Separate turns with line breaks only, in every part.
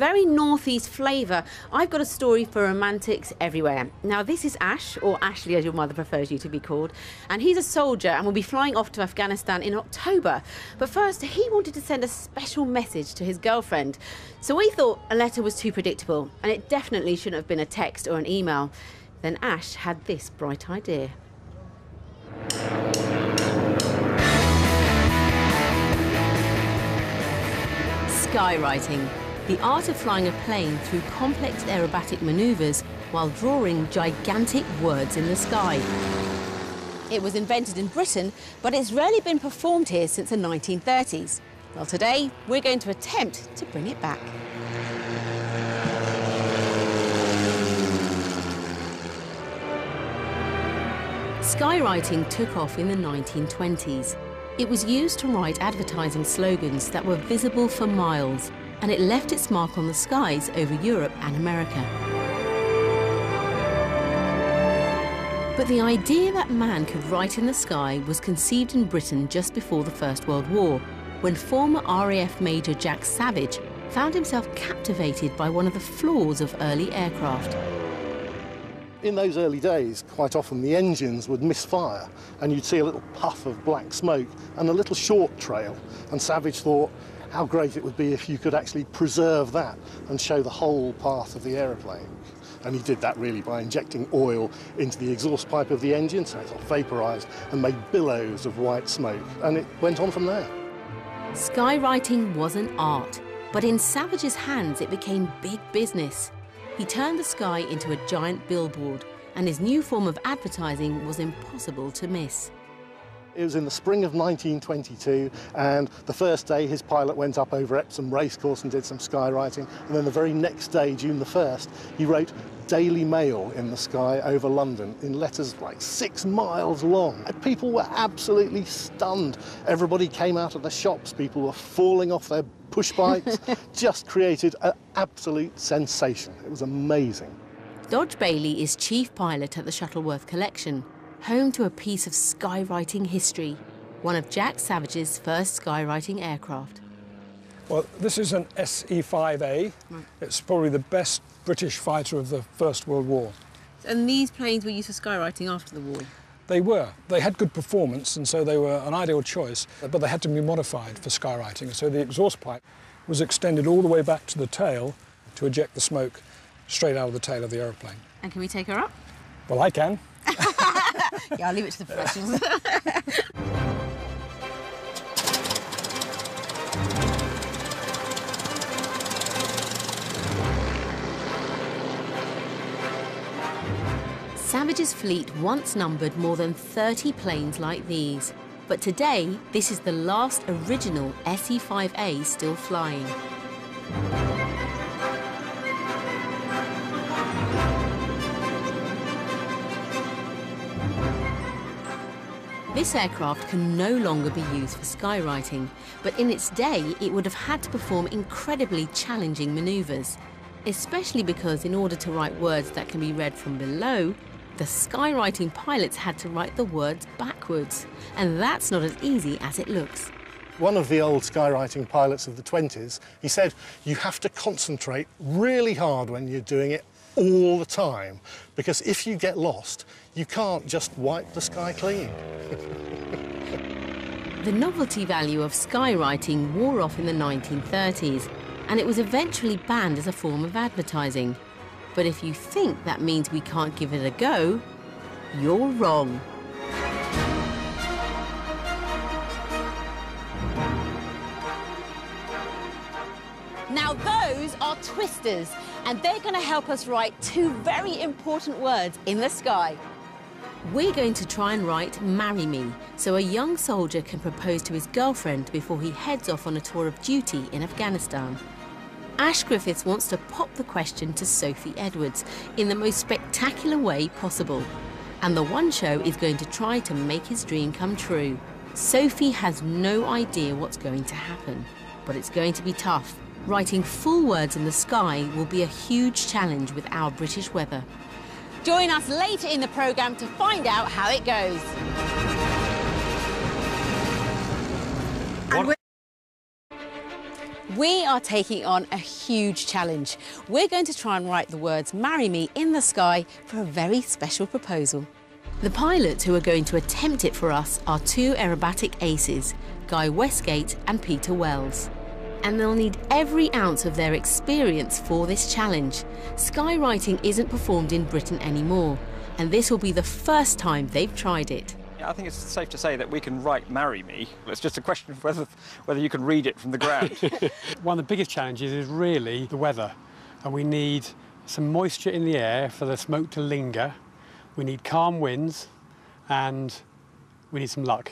Very northeast flavour. I've got a story for romantics everywhere. Now this is Ash, or Ashley as your mother prefers you to be called, and he's a soldier and will be flying off to Afghanistan in October. But first he wanted to send a special message to his girlfriend. So we thought a letter was too predictable, and it definitely shouldn't have been a text or an email. Then Ash had this bright idea. Skywriting, the art of flying a plane through complex aerobatic manoeuvres while drawing gigantic words in the sky. It was invented in Britain, but it's rarely been performed here since the 1930s. Well, today we're going to attempt to bring it back. Skywriting took off in the 1920s. It was used to write advertising slogans that were visible for miles, and it left its mark on the skies over Europe and America. But the idea that man could write in the sky was conceived in Britain just before the First World War, when former RAF Major Jack Savage found himself captivated by one of the flaws of early aircraft.
In those early days, quite often the engines would misfire and you'd see a little puff of black smoke and a little short trail. And Savage thought how great it would be if you could actually preserve that and show the whole path of the aeroplane. And he did that really by injecting oil into the exhaust pipe of the engine, so it got vaporised and made billows of white smoke. And it went on from there.
Skywriting was an art, but in Savage's hands it became big business. He turned the sky into a giant billboard, and his new form of advertising was impossible to miss.
It was in the spring of 1922, and the first day his pilot went up over Epsom Racecourse and did some skywriting, and then the very next day, June the 1st, he wrote Daily Mail in the sky over London in letters like 6 miles long. And people were absolutely stunned. Everybody came out of the shops, people were falling off their push bikes, just created an absolute sensation. It was amazing.
Dodge Bailey is chief pilot at the Shuttleworth Collection, home to a piece of skywriting history, one of Jack Savage's first skywriting aircraft.
Well, this is an SE-5A. Right. It's probably the best British fighter of the First World War.
And these planes were used for skywriting after the war?
They were. They had good performance, and so they were an ideal choice, but they had to be modified for skywriting. So the exhaust pipe was extended all the way back to the tail to eject the smoke straight out of the tail of the aeroplane. And
can we take her up?
Well, I can.
Yeah, I'll leave it to the professionals. Savage's fleet once numbered more than 30 planes like these, but today this is the last original SE-5A still flying. This aircraft can no longer be used for skywriting, but in its day it would have had to perform incredibly challenging manoeuvres, especially because in order to write words that can be read from below, the skywriting pilots had to write the words backwards, and that's not as easy as it looks.
One of the old skywriting pilots of the 20s, he said, you have to concentrate really hard when you're doing it all the time, because if you get lost, you can't just wipe the sky clean.
The novelty value of skywriting wore off in the 1930s, and it was eventually banned as a form of advertising. But if you think that means we can't give it a go, you're wrong. Now those are twisters, and they're going to help us write 2 very important words in the sky. We're going to try and write "Marry Me," so a young soldier can propose to his girlfriend before he heads off on a tour of duty in Afghanistan. Ash Griffiths wants to pop the question to Sophie Edwards in the most spectacular way possible. And the One Show is going to try to make his dream come true. Sophie has no idea what's going to happen, but it's going to be tough. Writing full words in the sky will be a huge challenge with our British weather. Join us later in the programme to find out how it goes. We are taking on a huge challenge. We're going to try and write the words "marry me" in the sky for a very special proposal. The pilots who are going to attempt it for us are two aerobatic aces, Guy Westgate and Peter Wells. And they'll need every ounce of their experience for this challenge. Skywriting isn't performed in Britain anymore, and this will be the first time they've tried it.
I think it's safe to say that we can write "marry me." It's just a question of whether you can read it from the ground.
One of the biggest challenges is really the weather, and we need some moisture in the air for the smoke to linger. We need calm winds, and we need some luck.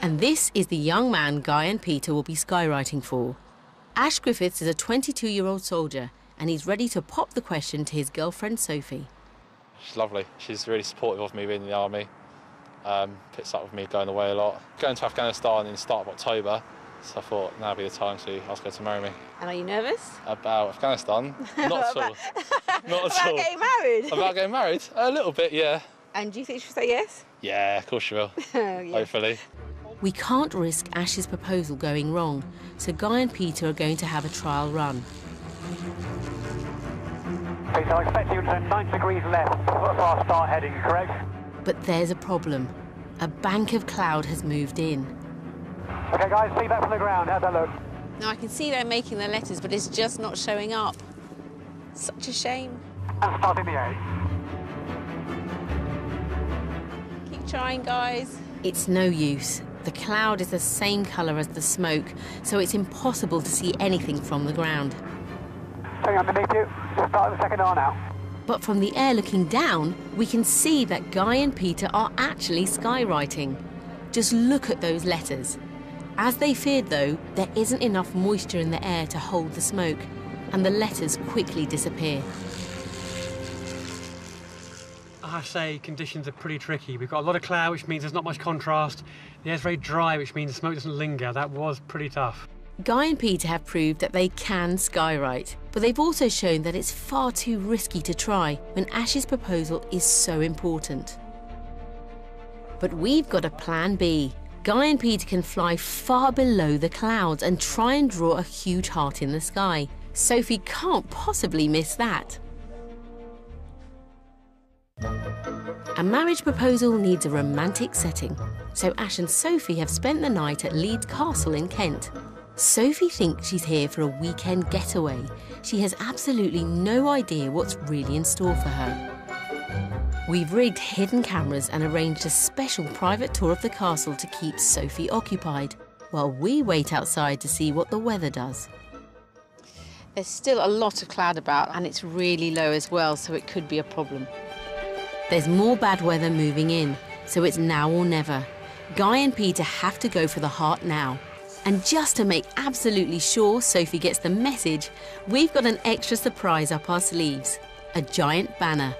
And this is the young man Guy and Peter will be skywriting for. Ash Griffiths is a 22-year-old soldier, and he's ready to pop the question to his girlfriend Sophie.
She's lovely. She's really supportive of me being in the army. Picks up with me going away a lot. Going to Afghanistan in the start of October, so I thought now would be the time to ask her to marry me.
And are you nervous?
About Afghanistan? Not at all. Not at all.
About getting married?
About getting married? A little bit, yeah.
And do you think she'll say yes?
Yeah, of course she will.
Yeah.
Hopefully.
We can't risk Ash's proposal going wrong, so Guy and Peter are going to have a trial run.
Okay, so I expect you to turn 90 degrees left for our start heading, correct?
But there's a problem. A bank of cloud has moved in.
Okay, guys, feedback from the ground. How's that look?
Now, I can see they're making their letters, but it's just not showing up. Such a shame.
And starting the A.
Keep trying, guys. It's no use. The cloud is the same colour as the smoke, so it's impossible to see anything from the ground.
Something underneath you. Just start the second R now.
But from the air looking down, we can see that Guy and Peter are actually skywriting. Just look at those letters. As they feared, though, there isn't enough moisture in the air to hold the smoke, and the letters quickly disappear.
I have to say, conditions are pretty tricky. We've got a lot of cloud, which means there's not much contrast. The air's very dry, which means the smoke doesn't linger. That was pretty tough.
Guy and Peter have proved that they can skywrite, but they've also shown that it's far too risky to try when Ash's proposal is so important. But we've got a plan B. Guy and Peter can fly far below the clouds and try and draw a huge heart in the sky. Sophie can't possibly miss that. A marriage proposal needs a romantic setting, so Ash and Sophie have spent the night at Leeds Castle in Kent. Sophie thinks she's here for a weekend getaway. She has absolutely no idea what's really in store for her. We've rigged hidden cameras and arranged a special private tour of the castle to keep Sophie occupied, while we wait outside to see what the weather does. There's still a lot of cloud about, and it's really low as well, so it could be a problem. There's more bad weather moving in, so it's now or never. Guy and Peter have to go for the heart now. And just to make absolutely sure Sophie gets the message, we've got an extra surprise up our sleeves, a giant banner.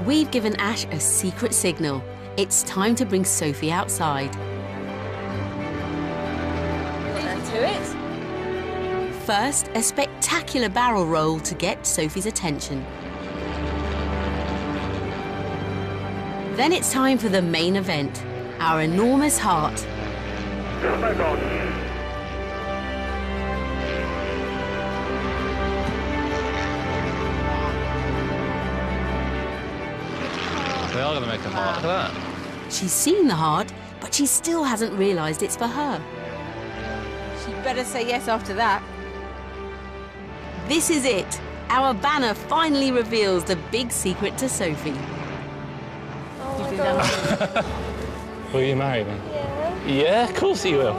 We've given Ash a secret signal. It's time to bring Sophie outside. To it. First, a spectacular barrel roll to get Sophie's attention. Then it's time for the main event, our enormous heart.
Smoke on.
They are going to make a heart. Look at that.
She's seen the heart, but she still hasn't realised it's for her. She'd better say yes after that. This is it. Our banner finally reveals the big secret to Sophie.
Oh my God.
Will you marry me?
Yeah.
Yeah, of course you will.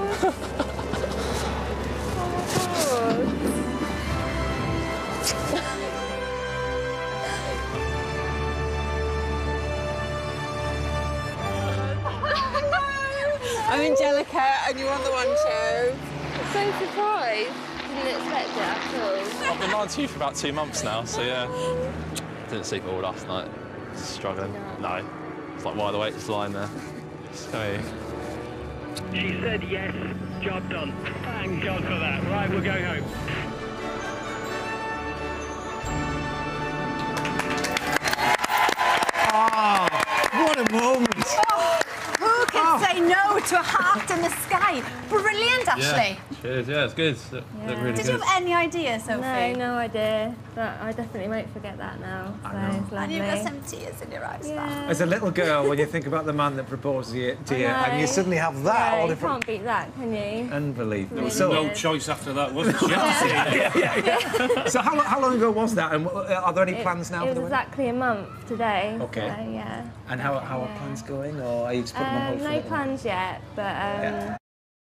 I'm Angellica, and you're on the one show.
I'm so surprised. Didn't expect it at all.
I've been lying to you for about 2 months now, so yeah. Didn't sleep all last night. Struggling. No. It's like wide awake, just lying there. So,
She said yes. Job done. Thank God for that. Right, we're going home.
What a moment!
Who can say no to a heart in the sky? actually.
Cheers, yeah, it's good. Look really
Did
good.
you have any idea, Sophie?
No idea. But I definitely won't forget that now. So it's lovely.
And you've got some tears in your eyes now.
As a little girl, when you think about the man that proposes to you, and you suddenly have that all
you
different...
can't beat that, can you?
Unbelievable.
There was
So,
no choice after that, was there?
so how long ago was that? And are there any plans now
It
for the
was
wedding?
exactly a month today.
Okay.
So, yeah.
And how are plans going, or are you just putting them on hold for a
No
little while?
plans yet, but